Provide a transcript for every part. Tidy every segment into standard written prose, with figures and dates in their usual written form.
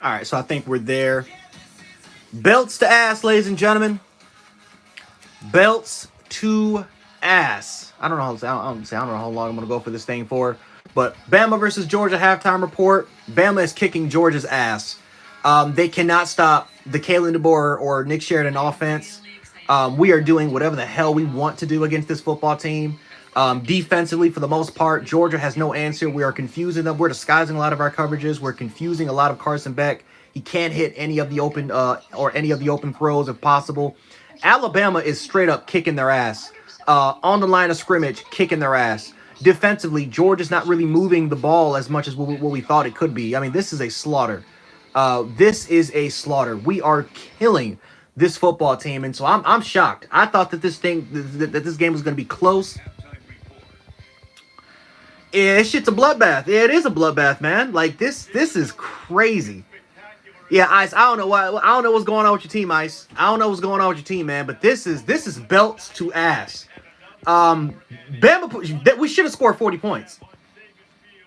All right, so I think we're there. Belts to ass, ladies and gentlemen. Belts to ass. I don't know I don't know how long I'm gonna go for this thing for, but Bama versus Georgia halftime report. Bama is kicking Georgia's ass. They cannot stop the Kalen DeBoer or Nick Sheridan offense. We are doing whatever the hell we want to do against this football team. Defensively, for the most part, Georgia has no answer. We are confusing them. We're disguising a lot of our coverages. We're confusing a lot of Carson Beck. He can't hit any of the open throws if possible. Alabama is straight up kicking their ass. On the line of scrimmage, kicking their ass. Defensively, Georgia's not really moving the ball as much as what we thought it could be. I mean, this is a slaughter. This is a slaughter. We are killing this football team, and so I'm shocked. I thought that this game was going to be close. Yeah, this shit's a bloodbath. Yeah, it is a bloodbath, man. Like this is crazy. Yeah, Ice. I don't know what's going on with your team, Ice. I don't know what's going on with your team, man. But this is belts to ass. Bama, we should have scored 40 points.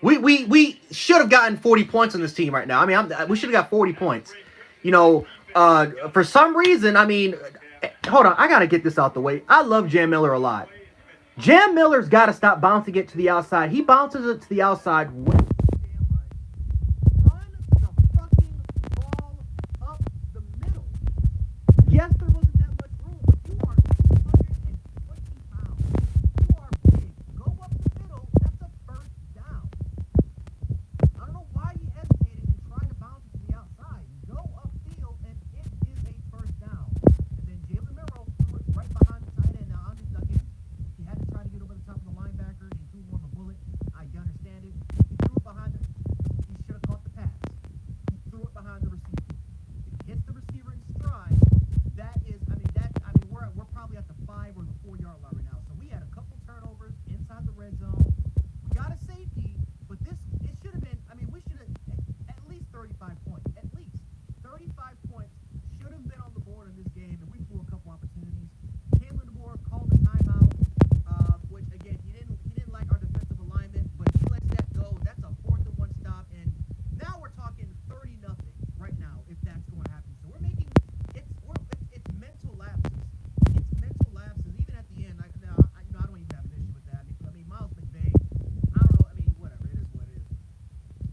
We should have gotten 40 points on this team right now. I mean, we should have got 40 points. You know, for some reason, I mean, hold on, I gotta get this out the way. I love Jam Miller a lot. Jam Miller's got to stop bouncing it to the outside. He bounces it to the outside. Run the fucking ball up the middle. Yes, there wasn't that much room, but you are 220 pounds. You are big. Go up the middle. That's a first down. I don't know why you hesitated and tried to bounce it to the outside. Go upfield, and it is a first down. And then Jalen Miro threw it right behind the tight end. Now, I'm just again. He had to try to get over the top of the linebacker. He threw more of a bullet. I understand it. He threw it behind the. He should have caught the pass. He threw it behind the receiver. If he hits the receiver in stride, that is. We're probably at the 5 or the 4 yard line right now. So we had a couple turnovers inside the red zone. We got a safety, but it should have been. I mean, we should have at least 35 points. At least 35 points should have been on the board in this game, and we blew a couple opportunities. Kalen DeBoer called a timeout. Which again, he didn't like our defensive alignment, but he lets that go. That's a 4th and 1 stop, and now we're talking 30-0 right now if that's going to happen. So we're making it's mental lapses. It's mental lapses even at the end. I don't even have an issue with that. I mean, Miles McVay. I don't know. I mean, whatever. It is what it is.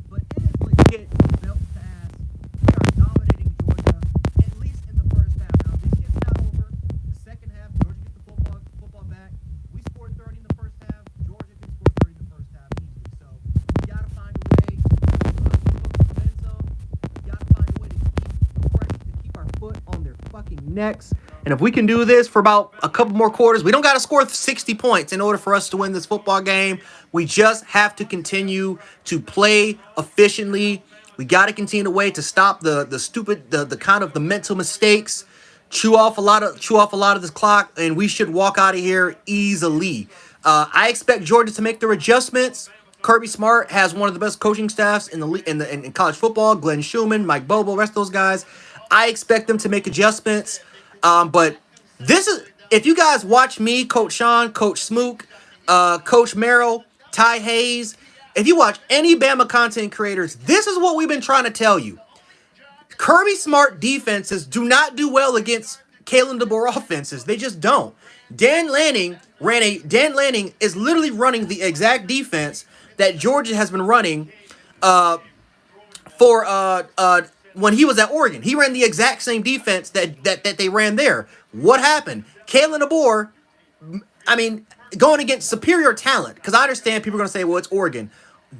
But it is legit belt to ass. We are dominating Georgia at least in the first half. Now this shit's not over. The second half, Georgia gets the football back. We scored 30 in the first half. Georgia can score 30 in the first half easily. So we got to find a way to keep up the momentum. We got to find a way to keep our foot on their fucking necks. And if we can do this for about a couple more quarters, we don't got to score 60 points in order for us to win this football game. We just have to continue to play efficiently. We got to continue to wait to stop the stupid, the kind of the mental mistakes. Chew off a lot of this clock, and we should walk out of here easily. I expect Georgia to make their adjustments. Kirby Smart has one of the best coaching staffs in college football. Glenn Schumann, Mike Bobo, rest of those guys. I expect them to make adjustments. But this is, if you guys watch me, Coach Sean, Coach Smook, Coach Merrill, Ty Hayes, if you watch any Bama content creators, this is what we've been trying to tell you. Kirby Smart defenses do not do well against Kalen DeBoer offenses. They just don't. Dan Lanning is literally running the exact defense that Georgia has been running when he was at Oregon. He ran the exact same defense that they ran there. What happened? Kalen DeBoer, I mean, going against superior talent, because I understand people are going to say, well, it's Oregon.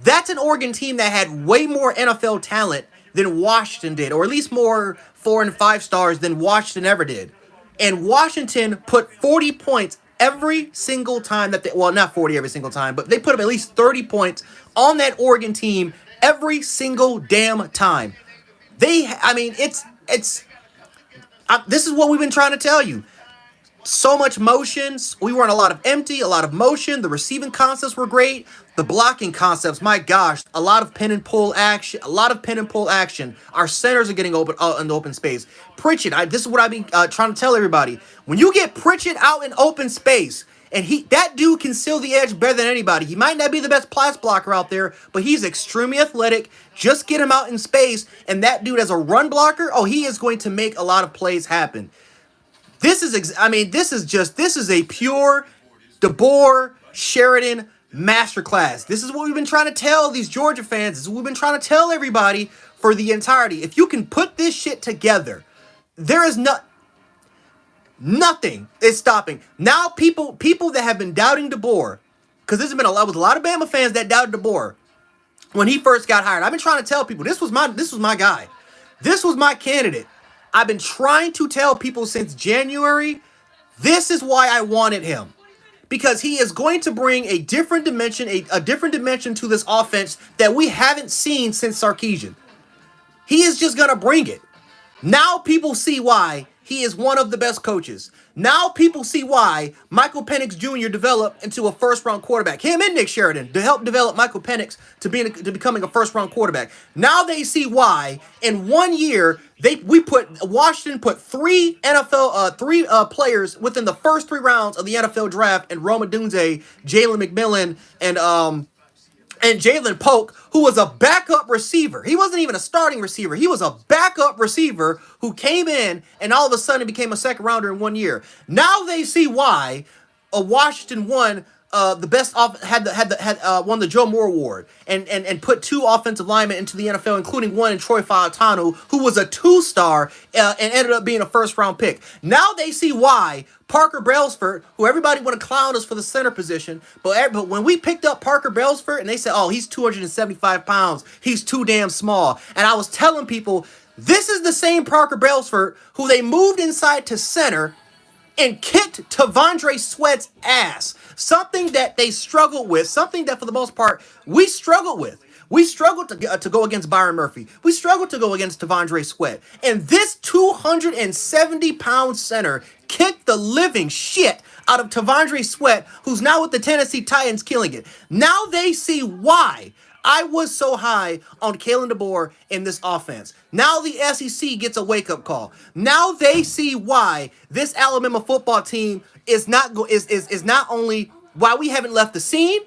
That's an Oregon team that had way more NFL talent than Washington did, or at least more 4 and 5 stars than Washington ever did. And Washington put 40 points every single time that well, not 40 every single time, but they put up at least 30 points on that Oregon team every single damn time. This is what we've been trying to tell you. So much motion. We run a lot of empty, a lot of motion. The receiving concepts were great. The blocking concepts, my gosh, a lot of pin and pull action. A lot of pin and pull action. Our centers are getting open in the open space. Pritchett, this is what I've been trying to tell everybody. When you get Pritchett out in open space, and that dude can seal the edge better than anybody. He might not be the best pass blocker out there, but he's extremely athletic. Just get him out in space, and that dude as a run blocker, oh, he is going to make a lot of plays happen. This is a pure DeBoer Sheridan masterclass. This is what we've been trying to tell these Georgia fans. This is what we've been trying to tell everybody for the entirety. If you can put this shit together, there is nothing is stopping. Now people that have been doubting DeBoer, because there's been a lot of Bama fans that doubted DeBoer when he first got hired. I've been trying to tell people this was my guy. This was my candidate. I've been trying to tell people since January, this is why I wanted him. Because he is going to bring a different dimension, a different dimension to this offense that we haven't seen since Sarkisian. He is just going to bring it. Now people see why he is one of the best coaches. Now people see why Michael Penix Jr. developed into a first-round quarterback. Him and Nick Sheridan to help develop Michael Penix to becoming a first-round quarterback. Now they see why in 1 year Washington put three players within the first 3 rounds of the NFL draft, and Rome Odunze, Jalen McMillan, and Jalen Polk, who was a backup receiver. He wasn't even a starting receiver. He was a backup receiver who came in and all of a sudden became a second rounder in 1 year. Now they see why Washington won the best won the Joe Moore Award and put 2 offensive linemen into the NFL, including one in Troy Fautanu, who was a 2-star and ended up being a first-round pick. Now they see why Parker Brailsford, who everybody want to clown us for the center position, but when we picked up Parker Brailsford and they said, oh, he's 275 pounds, he's too damn small. And I was telling people, this is the same Parker Brailsford who they moved inside to center and kicked T'Vondre Sweat's ass. Something that they struggled with, something that for the most part we struggled with. We struggled to go against Byron Murphy. We struggled to go against T'Vondre Sweat. And this 270-pound center kicked the living shit out of T'Vondre Sweat, who's now with the Tennessee Titans killing it. Now they see why I was so high on Kalen DeBoer in this offense. Now the SEC gets a wake-up call. Now they see why this Alabama football team is not only why we haven't left the scene,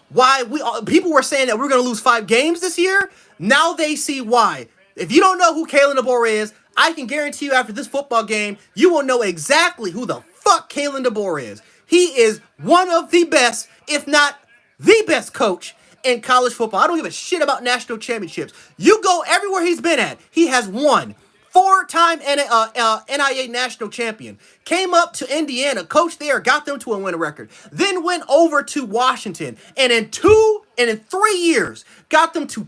why people were saying that we're going to lose 5 games this year. Now they see why. If you don't know who Kalen DeBoer is, I can guarantee you after this football game, you will know exactly who the fuck Kalen DeBoer is. He is one of the best, if not the best coach in college football. I don't give a shit about national championships. You go everywhere he's been at, he has won. 4-time NIA national champion. Came up to Indiana, coached there, got them to a winning record. Then went over to Washington, and in 3 years, got them to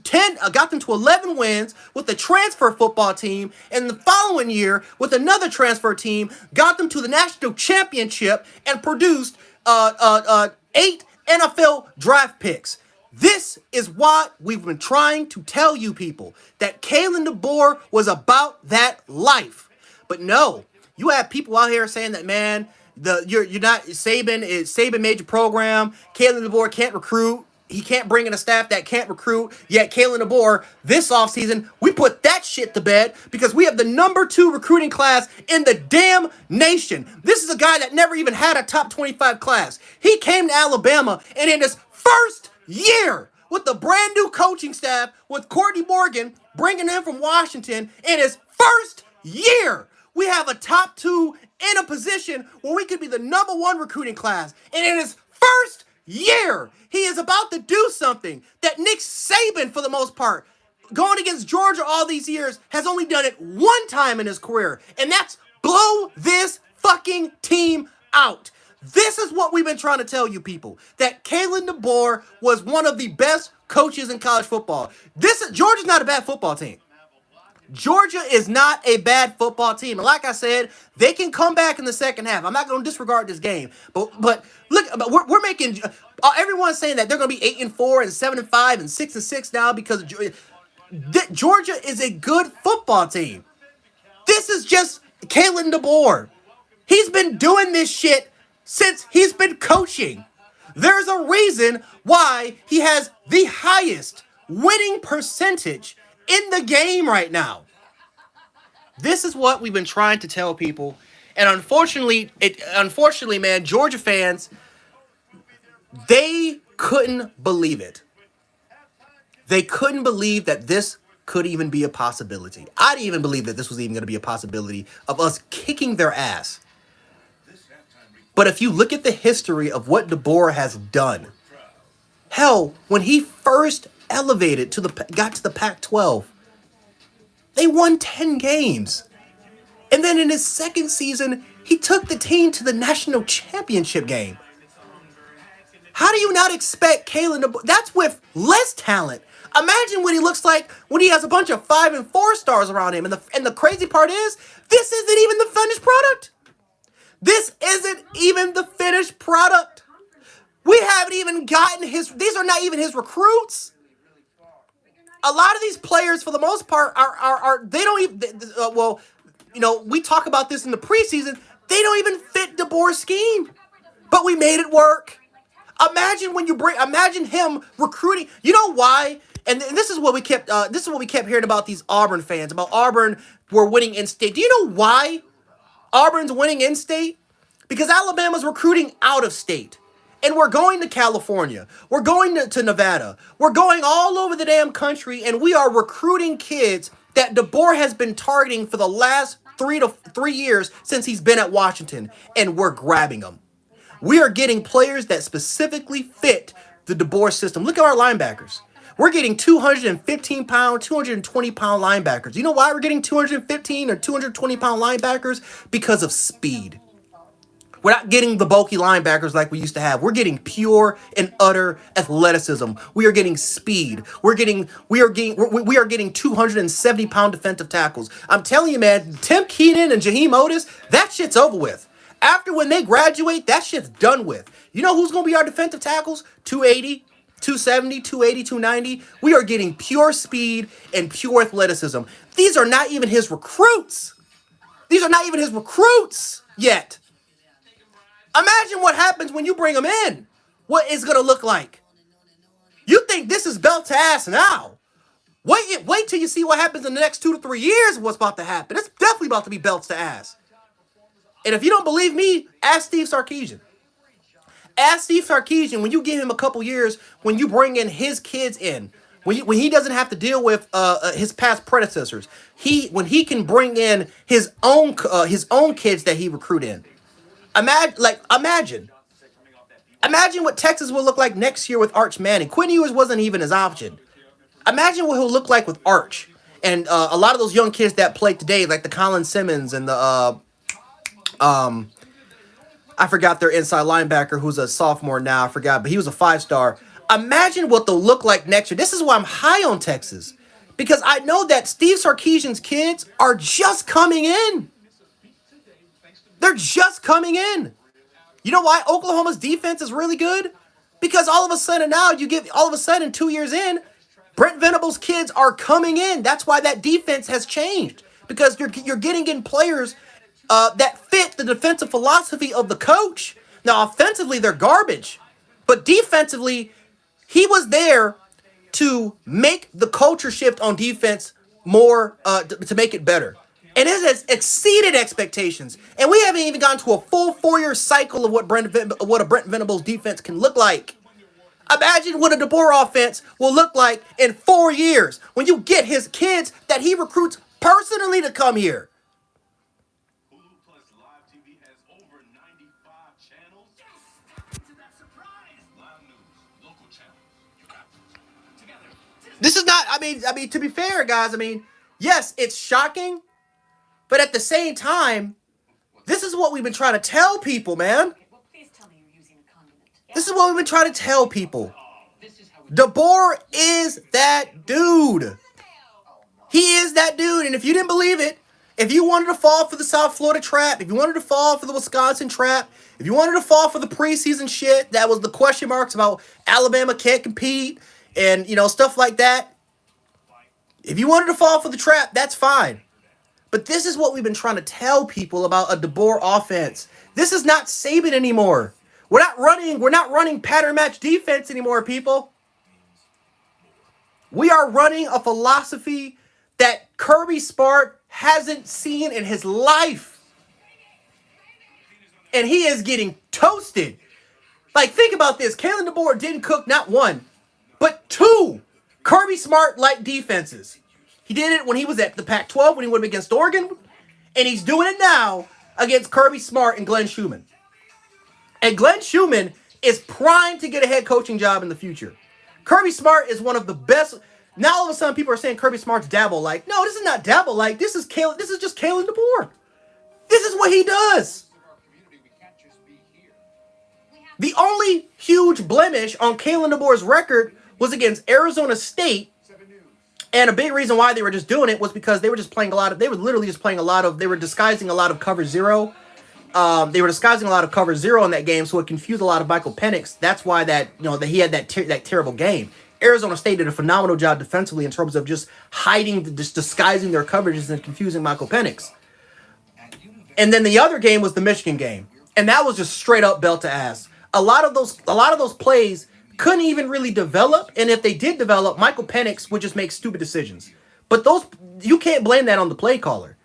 11 wins with the transfer football team. And the following year, with another transfer team, got them to the national championship and produced 8 NFL draft picks. This is what we've been trying to tell you people, that Kalen DeBoer was about that life. But no, you have people out here saying that, man, you're not Saban made your program. Kalen DeBoer can't recruit. He can't bring in a staff that can't recruit. Yet Kalen DeBoer, this offseason, we put that shit to bed because we have the number 2 recruiting class in the damn nation. This is a guy that never even had a top 25 class. He came to Alabama, and in his first year with the brand new coaching staff, with Courtney Morgan bringing him from Washington, in his first year, we have a top 2 in a position where we could be the number 1 recruiting class. And in his first year, he is about to do something that Nick Saban, for the most part, going against Georgia all these years, has only done it 1 time in his career. And that's blow this fucking team out. This is what we've been trying to tell you people, that Kalen DeBoer was one of the best coaches in college football. Georgia's not a bad football team. Georgia is not a bad football team. And like I said, they can come back in the second half. I'm not going to disregard this game. But look, we're making everyone's saying that they're going to be 8-4 and 7-5 and 6-6 now because Georgia is a good football team. This is just Kalen DeBoer. He's been doing this shit since he's been coaching. There's a reason why he has the highest winning percentage in the game right now. This is what we've been trying to tell people. And unfortunately, man, Georgia fans, they couldn't believe it. They couldn't believe that this could even be a possibility. I didn't even believe that this was even going to be a possibility of us kicking their ass. But if you look at the history of what DeBoer has done, hell, when he first elevated got to the Pac-12, they won 10 games. And then in his second season, he took the team to the national championship game. How do you not expect Kalen DeBoer? That's with less talent. Imagine what he looks like when he has a bunch of 5 and 4 stars around him. And the crazy part is, this isn't even the finished product. This isn't even the finished product. We haven't even gotten these are not even his recruits. A lot of these players, for the most part, they don't even, we talk about this in the preseason, they don't even fit DeBoer's scheme. But we made it work. Imagine him recruiting. You know why? And this is what we kept hearing about these Auburn fans, about Auburn were winning in-state. Do you know why Auburn's winning in-state? Because Alabama's recruiting out of state. And we're going to California. We're going to Nevada. We're going all over the damn country, and we are recruiting kids that DeBoer has been targeting for the last 3 years since he's been at Washington, and we're grabbing them. We are getting players that specifically fit the DeBoer system. Look at our linebackers. We're getting 215-pound, 220-pound linebackers. You know why we're getting 215 or 220-pound linebackers? Because of speed. We're not getting the bulky linebackers like we used to have. We're getting pure and utter athleticism. We are getting speed. We are getting 270-pound defensive tackles. I'm telling you, man, Tim Keenan and Jaheim Otis, that shit's over with. After when they graduate, that shit's done with. You know who's going to be our defensive tackles? 280, 270, 280, 290. We are getting pure speed and pure athleticism. These are not even his recruits. These are not even his recruits yet. Imagine what happens when you bring them in. What it's going to look like. You think this is belt to ass now. Wait till you see what happens in the next 2 to 3 years of what's about to happen. It's definitely about to be belts to ass. And if you don't believe me, ask Steve Sarkisian. Ask Steve Sarkisian, when you give him a couple years, when you bring in his kids in, when he doesn't have to deal with his past predecessors, when he can bring in his own kids that he recruit in. Imagine what Texas will look like next year with Arch Manning. Quinn Ewers wasn't even his option. Imagine what he'll look like with Arch and a lot of those young kids that play today, like the Colin Simmons and the I forgot their inside linebacker who's a sophomore now. I forgot, but he was a 5-star. Imagine what they'll look like next year. This is why I'm high on Texas, because I know that Steve Sarkisian's kids are just coming in. They're just coming in. You know why Oklahoma's defense is really good? Because all of a sudden 2 years in, Brent Venables' kids are coming in. That's why that defense has changed. Because you're getting in players that fit the defensive philosophy of the coach. Now, offensively, they're garbage. But defensively, he was there to make the culture shift on defense more, to make it better. And it has exceeded expectations. And we haven't even gotten to a full 4-year cycle of what a Brent Venables defense can look like. Imagine what a DeBoer offense will look like in 4 years when you get his kids that he recruits personally to come here. This is not, I mean, to be fair, guys, yes, it's shocking, but at the same time, this is what we've been trying to tell people, man. This is what we've been trying to tell people. DeBoer is that dude. He is that dude, and if you didn't believe it, if you wanted to fall for the South Florida trap, if you wanted to fall for the Wisconsin trap, if you wanted to fall for the preseason shit, that was the question marks about Alabama can't compete, and, stuff like that. If you wanted to fall for the trap, that's fine. But this is what we've been trying to tell people about a DeBoer offense. This is not Saban anymore. We're not running pattern match defense anymore, people. We are running a philosophy that Kirby Smart hasn't seen in his life. And he is getting toasted. Like, think about this. Kalen DeBoer didn't cook not one, but two Kirby Smart-like defenses. He did it when he was at the Pac-12, when he went up against Oregon, and he's doing it now against Kirby Smart and Glenn Schumann. And Glenn Schumann is primed to get a head coaching job in the future. Kirby Smart is one of the best. Now all of a sudden people are saying Kirby Smart's Dabble-like. No, this is not Dabble-like. This is just Kalen DeBoer. This is what he does. The only huge blemish on Kalen DeBoer's record was against Arizona State. And a big reason why they were just doing it was because they were just playing they were disguising a lot of cover zero. They were disguising a lot of cover zero in that game, so it confused a lot of Michael Penix. That's why that he had that terrible game. Arizona State did a phenomenal job defensively in terms of just just disguising their coverages and confusing Michael Penix. And then the other game was the Michigan game, and that was just straight up belt to ass. A lot of those plays couldn't even really develop, and if they did develop, Michael Penix would just make stupid decisions. But you can't blame that on the play caller.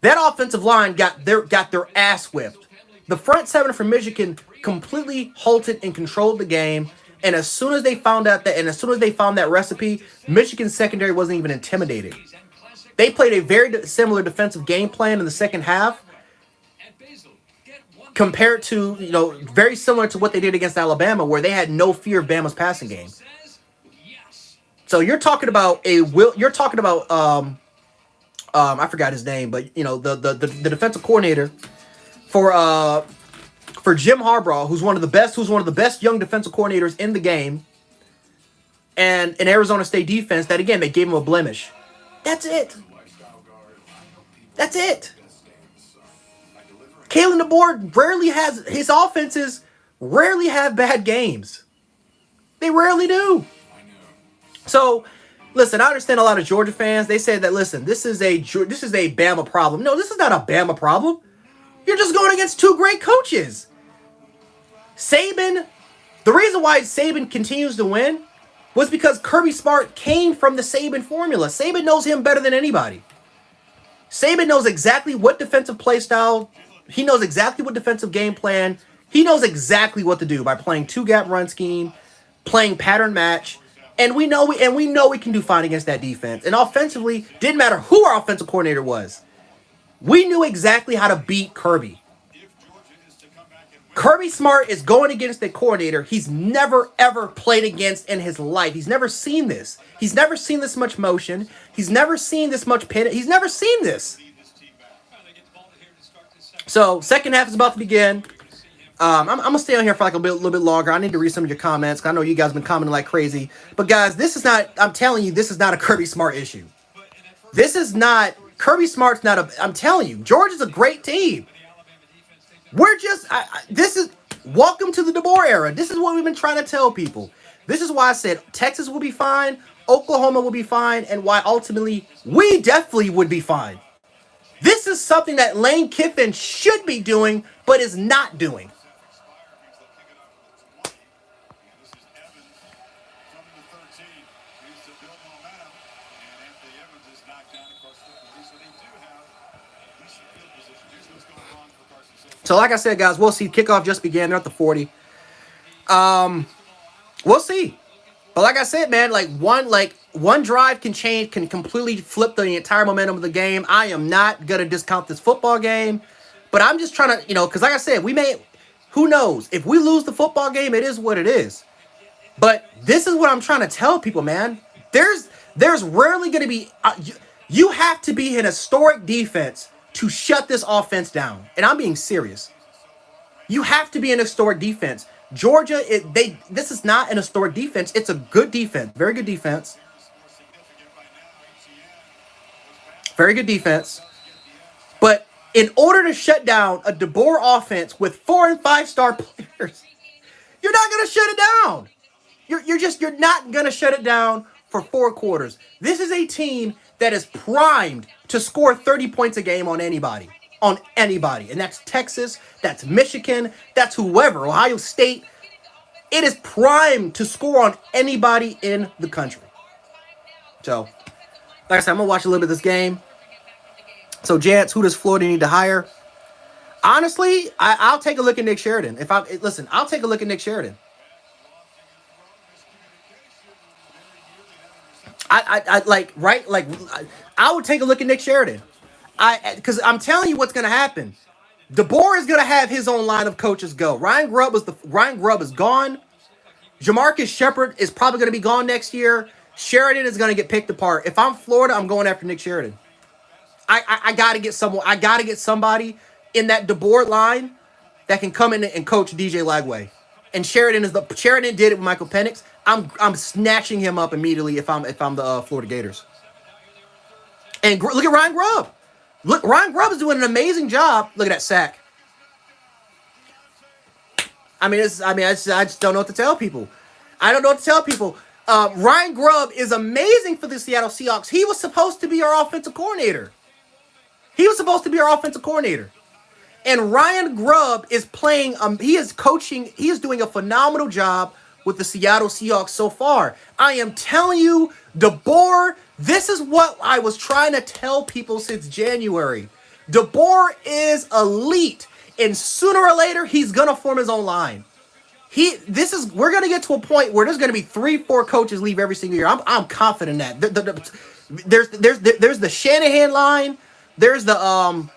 That offensive line got their ass whipped. The front seven from Michigan completely halted and controlled the game. And as soon as they found that recipe, Michigan's secondary wasn't even intimidated. They played a very similar defensive game plan in the second half, compared to very similar to what they did against Alabama, where they had no fear of Bama's passing game. So you're talking about I forgot his name, but the defensive coordinator for Jim Harbaugh, who's one of the best young defensive coordinators in the game, and an Arizona State defense that, again, they gave him a blemish. That's it. Kalen DeBoer his offenses rarely have bad games. They rarely do. So, listen, I understand a lot of Georgia fans. They say that, listen, this is a Bama problem. No, this is not a Bama problem. You're just going against two great coaches. Saban, the reason why Saban continues to win was because Kirby Smart came from the Saban formula. Saban knows him better than anybody. Saban knows exactly what defensive play style. He knows exactly what defensive game plan. He knows exactly what to do by playing two-gap run scheme, playing pattern match. And we know we can do fine against that defense. And offensively, didn't matter who our offensive coordinator was. We knew exactly how to beat Kirby. Kirby Smart is going against a coordinator he's never, ever played against in his life. He's never seen this. He's never seen this much motion. He's never seen this much pin. He's never seen this. So, second half is about to begin. I'm going to stay on here for like a little bit longer. I need to read some of your comments, because I know you guys have been commenting like crazy. But guys, I'm telling you, this is not a Kirby Smart issue. Kirby Smart's not I'm telling you, Georgia's a great team. Welcome to the DeBoer era. This is what we've been trying to tell people. This is why I said Texas will be fine, Oklahoma will be fine, and why ultimately we definitely would be fine. This is something that Lane Kiffin should be doing, but is not doing. So like I said, guys, we'll see. Kickoff just began. They're at the 40. We'll see. But like I said, man, one drive can completely flip the entire momentum of the game. I am not going to discount this football game. But I'm just trying to, because like I said, who knows? If we lose the football game, it is what it is. But this is what I'm trying to tell people, man. There's rarely going to be, you have to be an historic defense to shut this offense down. And I'm being serious. You have to be an historic defense. Georgia, this is not an historic defense. It's a good defense. Very good defense. Very good defense. But in order to shut down a DeBoer offense with 4 and 5 star players, you're not going to shut it down. You're not going to shut it down for 4 quarters. This is a team that is primed to score 30 points a game on anybody. On anybody. And that's Texas, that's Michigan, that's whoever, Ohio State. It is primed to score on anybody in the country. So, like I said, I'm going to watch a little bit of this game. So, Jants, who does Florida need to hire? Honestly, I'll take a look at Nick Sheridan. I'll take a look at Nick Sheridan. I would take a look at Nick Sheridan. Because I'm telling you what's going to happen. DeBoer is going to have his own line of coaches go. Ryan Grubb is gone. Jamarcus Shepard is probably going to be gone next year. Sheridan is going to get picked apart. If I'm Florida, I'm going after Nick Sheridan. I got to get someone. I got to get somebody in that DeBoer line that can come in and coach DJ Lagway. And Sheridan did it with Michael Penix. I'm snatching him up immediately if I'm the Florida Gators. And look at Ryan Grubb. Look, Ryan Grubb is doing an amazing job. Look at that sack. I just don't know what to tell people. I don't know what to tell people. Ryan Grubb is amazing for the Seattle Seahawks. He was supposed to be our offensive coordinator. And Ryan Grubb is playing, he is coaching, he is doing a phenomenal job with the Seattle Seahawks so far. I am telling you, DeBoer, this is what I was trying to tell people since January. DeBoer is elite, and sooner or later, he's going to form his own line. We're going to get to a point where there's going to be 3-4 coaches leave every single year. I'm confident in that. There's the Shanahan line. There's the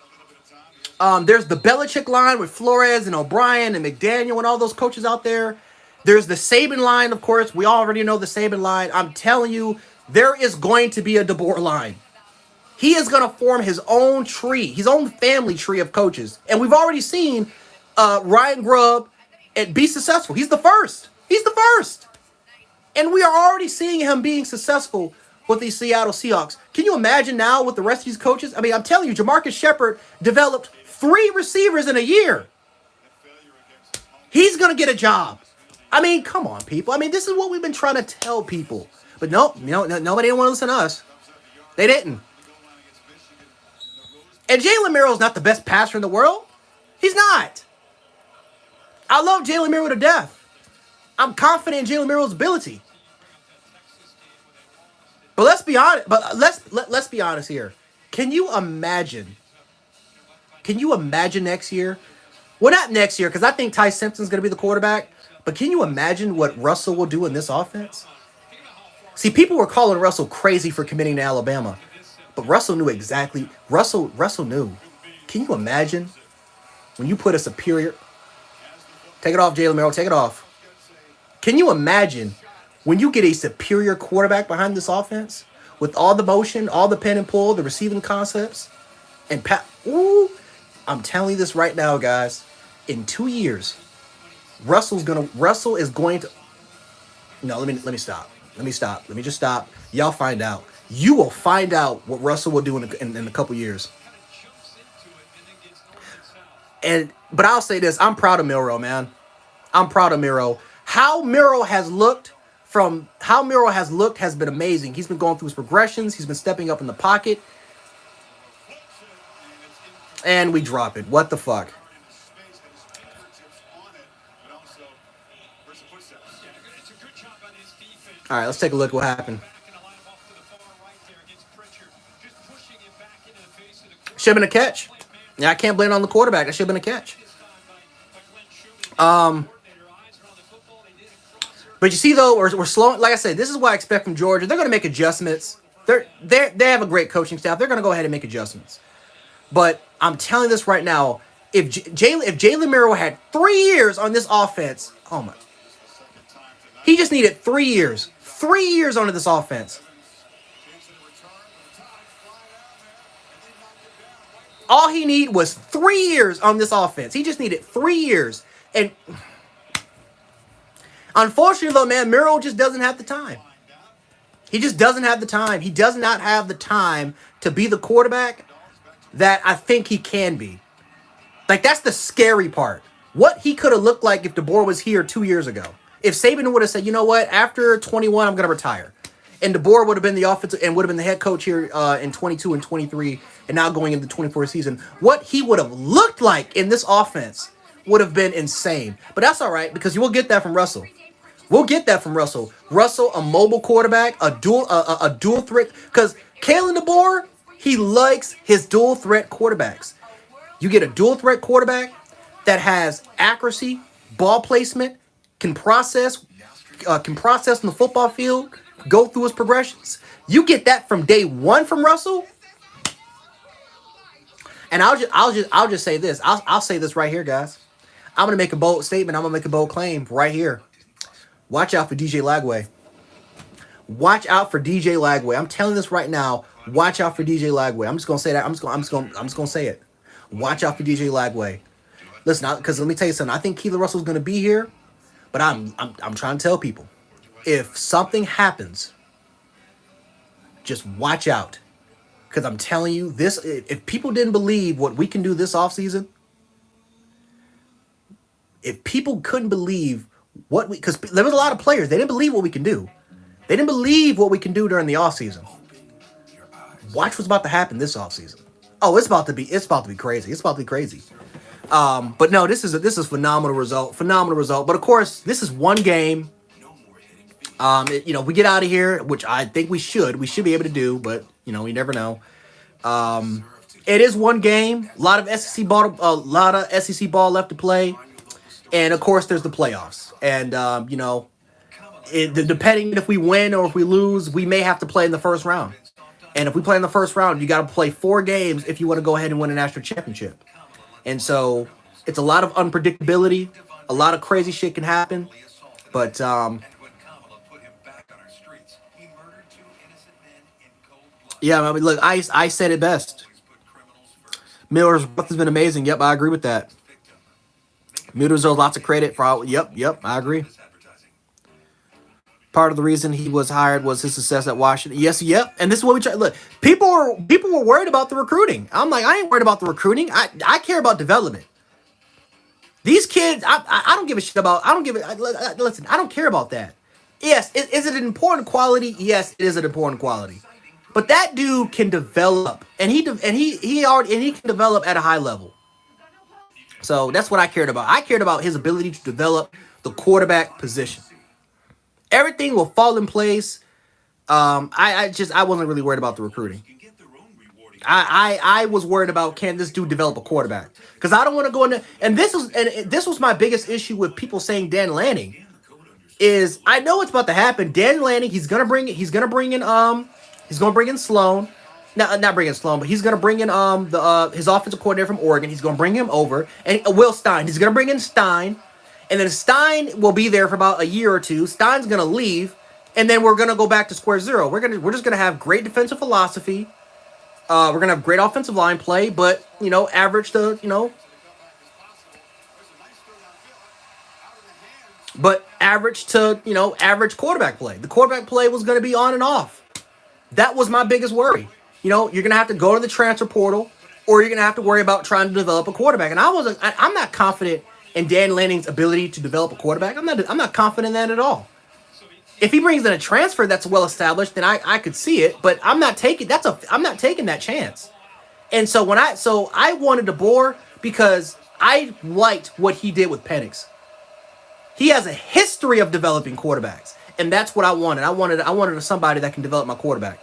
Belichick line with Flores and O'Brien and McDaniel and all those coaches out there. There's the Saban line, of course. We already know the Saban line. I'm telling you, there is going to be a DeBoer line. He is going to form his own tree, his own family tree of coaches. And we've already seen Ryan Grubb be successful. He's the first. And we are already seeing him being successful with the Seattle Seahawks. Can you imagine now with the rest of these coaches? I mean, I'm telling you, Jamarcus Shepard developed 3 receivers in a year. He's going to get a job. I mean, come on, people. I mean, this is what we've been trying to tell people. But nope, nobody didn't want to listen to us. They didn't. And Jalen Merrill's not the best passer in the world. He's not. I love Jalen Merrill to death. I'm confident in Jalen Merrill's ability. But let's be honest. Let's be honest here. Can you imagine next year? Well, not next year, because I think Ty Simpson's going to be the quarterback. But can you imagine what Russell will do in this offense? See, people were calling Russell crazy for committing to Alabama. But Russell knew exactly. Russell knew. Can you imagine when you put a superior... Take it off, Jalen Merrill. Take it off. Can you imagine when you get a superior quarterback behind this offense with all the motion, all the pin and pull, the receiving concepts, and I'm telling you this right now, guys. In 2 years, Russell is going to. No, let me stop. Let me just stop. Y'all find out. You will find out what Russell will do in a couple years. But I'll say this: I'm proud of Milroe, man. I'm proud of Milroe. How Milroe has looked has been amazing. He's been going through his progressions. He's been stepping up in the pocket. And we drop it. What the fuck? All right, let's take a look at what happened. Should have been a catch. Yeah, I can't blame it on the quarterback. That should have been a catch. But you see, though, we're slow. Like I said, this is what I expect from Georgia. They're going to make adjustments. They have a great coaching staff. They're going to go ahead and make adjustments. But I'm telling you this right now. If Jalen Merrill had 3 years on this offense, oh my. He just needed 3 years. 3 years onto this offense. All he needed was 3 years on this offense. He just needed 3 years. And unfortunately, though, man, Merrill just doesn't have the time. He just doesn't have the time. He does not have the time to be the quarterback that I think he can be. Like, that's the scary part. What he could have looked like if DeBoer was here 2 years ago. If Saban would have said, you know what, after 21, I'm going to retire. and DeBoer would have been the offensive and would have been the head coach here in 22 and 23, and now going into the 24 season, what he would have looked like in this offense would have been insane. But that's all right because you will get that from Russell. We'll get that from Russell. Russell, a mobile quarterback, a dual threat. Because Kalen DeBoer, he likes his dual threat quarterbacks. You get a dual threat quarterback that has accuracy, ball placement, can process on the football field, go through his progressions. You get that from day one from Russell. And I'll just say this. I'll say this right here, guys. I'm gonna make a bold statement. I'm gonna make a bold claim right here. Watch out for DJ Lagway. Watch out for DJ Lagway. I'm telling this right now. Watch out for DJ Lagway. I'm just gonna say that. I'm just gonna say it. Watch out for DJ Lagway. Listen, because let me tell you something. I think Keelan Russell's gonna be here, but I'm trying to tell people, if something happens, just watch out. Because I'm telling you, this, if people didn't believe what we can do this offseason, if people couldn't believe what we, because there was a lot of players, they didn't believe what we can do. They didn't believe what we can do during the offseason. Watch what's about to happen this offseason. Oh, it's about to be crazy. It's about to be crazy. But no, this is phenomenal result. Phenomenal result. But of course, this is one game. We get out of here, which I think we should be able to do, but we never know. It is one game, a lot of SEC ball left to play, and of course there's the playoffs. And depending if we win or if we lose, we may have to play in the first round. And if we play in the first round, you got to play 4 games if you want to go ahead and win a national championship. And so it's a lot of unpredictability, a lot of crazy shit can happen, but yeah, I mean, look, I said it best. Miller's growth has been amazing. Yep, I agree with that. Muto deserves lots of credit for all. Yep, I agree. Part of the reason he was hired was his success at Washington. Yes, yep. And this is what we try. Look, people were worried about the recruiting. I'm like, I ain't worried about the recruiting. I care about development. These kids, I don't give a shit about. Listen, I don't care about that. Yes, is it an important quality? Yes, it is an important quality. But that dude can develop, and he can develop at a high level. So that's what I cared about. I cared about his ability to develop the quarterback position. Everything will fall in place. I wasn't really worried about the recruiting. I was worried about, can this dude develop a quarterback? Because I don't want to go into, and this was my biggest issue with people saying Dan Lanning, is I know it's about to happen. Dan Lanning, he's gonna bring in Sloan. Not bring in Sloan, but he's gonna bring in his offensive coordinator from Oregon. He's gonna bring him over, and Will Stein. He's gonna bring in Stein, and then Stein will be there for about a year or two. Stein's gonna leave, and then we're gonna go back to square zero. We're just gonna have great defensive philosophy. We're gonna have great offensive line play, but average to average quarterback play. The quarterback play was gonna be on and off. That was my biggest worry. You're going to have to go to the transfer portal, or you're going to have to worry about trying to develop a quarterback. And I'm not confident in Dan Lanning's ability to develop a quarterback. I'm not confident in that at all. If he brings in a transfer that's well established, then I could see it, but I'm not taking that chance. And so I wanted DeBoer because I liked what he did with Penix. He has a history of developing quarterbacks, and that's what I wanted. I wanted somebody that can develop my quarterback.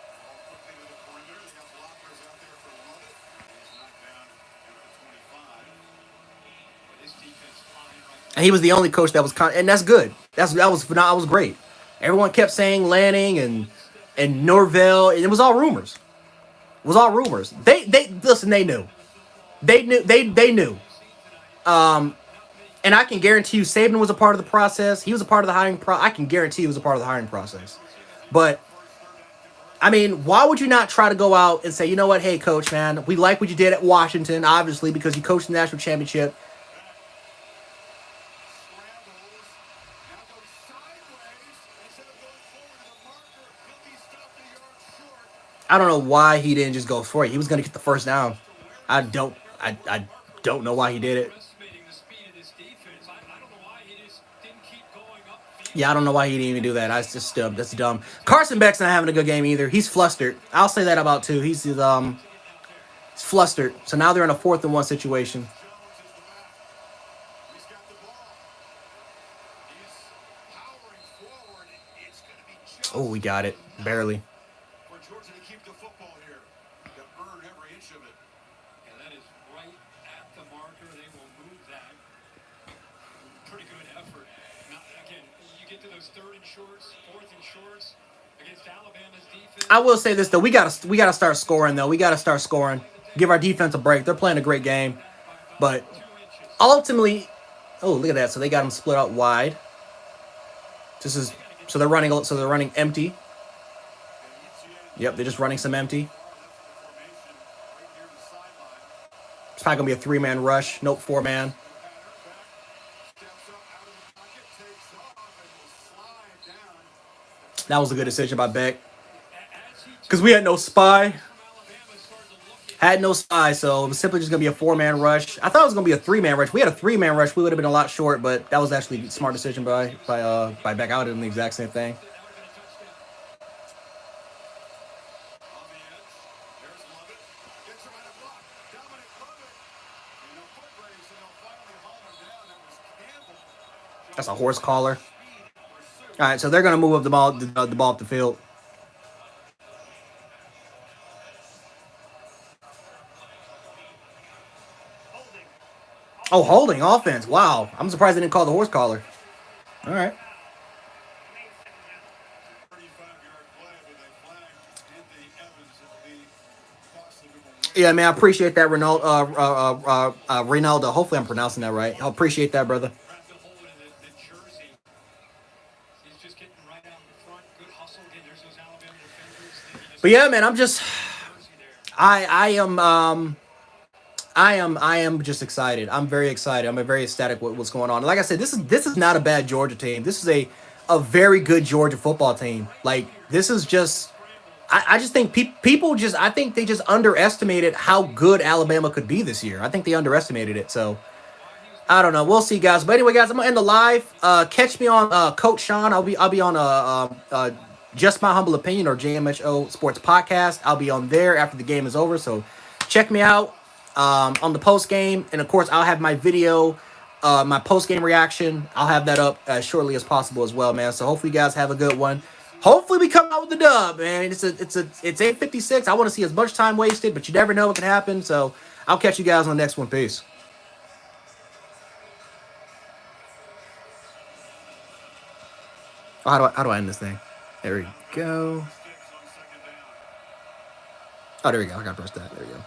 And he was the only coach that was and that's good. That was great. Everyone kept saying Lanning and Norvell, and it was all rumors. It was all rumors. They listen. They knew. They knew. And I can guarantee you, Saban was a part of the process. He was a part of the hiring I can guarantee he was a part of the hiring process. But I mean, why would you not try to go out and say, you know what, hey coach, man, we like what you did at Washington, obviously because you coached the national championship. I don't know why he didn't just go for it. He was going to get the first down. I don't know why he did it. Yeah, I don't know why he didn't even do that. That's dumb. Carson Beck's not having a good game either. He's flustered. I'll say that about too. He's flustered. So now they're in a 4th-and-1 situation. Oh, we got it. Barely. I will say this though, we gotta start scoring though. We gotta start scoring. Give our defense a break. They're playing a great game, but ultimately, oh look at that. So they got them split out wide. This is so they're running. So they're running empty. Yep, they're just running some empty. It's probably gonna be a 3-man rush. Nope, 4-man. That was a good decision by Beck because we had no spy. Had no spy, so it was simply just gonna be a 4-man rush. I thought it was gonna be a 3-man rush. We had a 3-man rush. We would have been a lot short, but that was actually a smart decision by Beck. I would have done the exact same thing. That's a horse collar. All right, so they're gonna move up the ball up the field. Oh, holding offense. Wow, I'm surprised they didn't call the horse collar. All right. Yeah, man, I appreciate that, Ronaldo. Hopefully, I'm pronouncing that right. I appreciate that, brother. But yeah, man, I am just excited. I'm very excited. I'm very ecstatic with what's going on. Like I said, this is not a bad Georgia team. This is a very good Georgia football team. Like this is just I just think people just I think they just underestimated how good Alabama could be this year. I think they underestimated it. So I don't know. We'll see, guys. But anyway, guys, I'm gonna end the live. Catch me on Coach Sean. I'll be on Just My Humble Opinion or JMHO Sports Podcast. I'll be on there after the game is over. So check me out on the post game, and of course, I'll have my video, my post game reaction. I'll have that up as shortly as possible as well, man. So hopefully, you guys have a good one. Hopefully, we come out with the dub, man. It's 8:56. I want to see as much time wasted, but you never know what can happen. So I'll catch you guys on the next one. Peace. Oh, how do I end this thing? There we go. Oh, there we go. I got to press that. There we go.